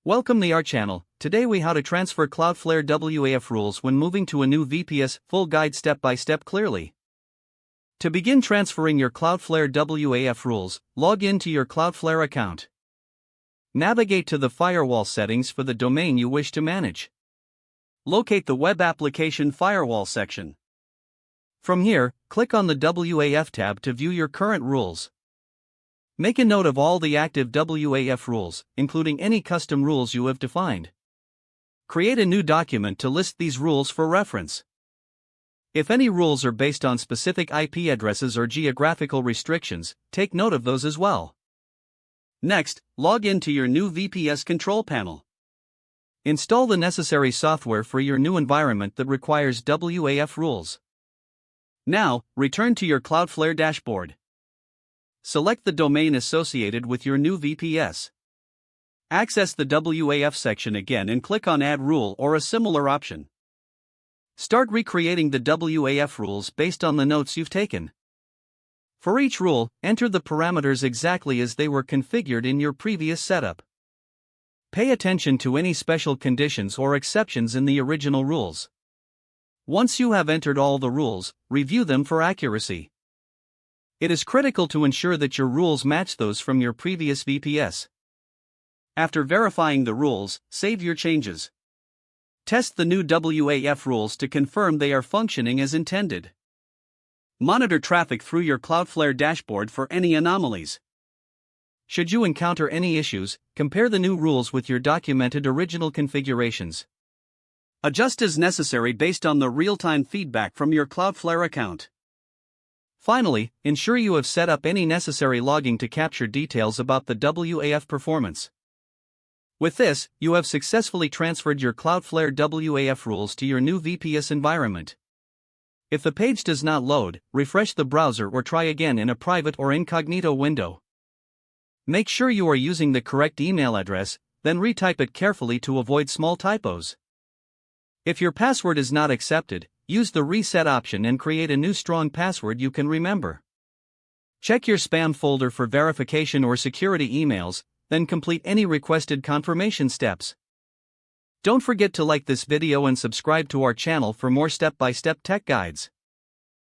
Welcome to our channel. Today we how to transfer Cloudflare WAF rules when moving to a new VPS, full guide step by step clearly. To begin transferring your Cloudflare WAF rules, log in to your Cloudflare account. Navigate to the firewall settings for the domain you wish to manage. Locate the Web Application Firewall section. From here, click on the WAF tab to view your current rules. Make a note of all the active WAF rules, including any custom rules you have defined. Create a new document to list these rules for reference. If any rules are based on specific IP addresses or geographical restrictions, take note of those as well. Next, log in to your new VPS control panel. Install the necessary software for your new environment that requires WAF rules. Now, return to your Cloudflare dashboard. Select the domain associated with your new VPS. Access the WAF section again and click on Add Rule or a similar option. Start recreating the WAF rules based on the notes you've taken. For each rule, enter the parameters exactly as they were configured in your previous setup. Pay attention to any special conditions or exceptions in the original rules. Once you have entered all the rules, review them for accuracy. It is critical to ensure that your rules match those from your previous VPS. After verifying the rules, save your changes. Test the new WAF rules to confirm they are functioning as intended. Monitor traffic through your Cloudflare dashboard for any anomalies. Should you encounter any issues, compare the new rules with your documented original configurations. Adjust as necessary based on the real-time feedback from your Cloudflare account. Finally, ensure you have set up any necessary logging to capture details about the WAF performance. With this, you have successfully transferred your Cloudflare WAF rules to your new VPS environment. If the page does not load, refresh the browser or try again in a private or incognito window. Make sure you are using the correct email address, then retype it carefully to avoid small typos. If your password is not accepted, use the reset option and create a new strong password you can remember. Check your spam folder for verification or security emails, then complete any requested confirmation steps. Don't forget to like this video and subscribe to our channel for more step-by-step tech guides.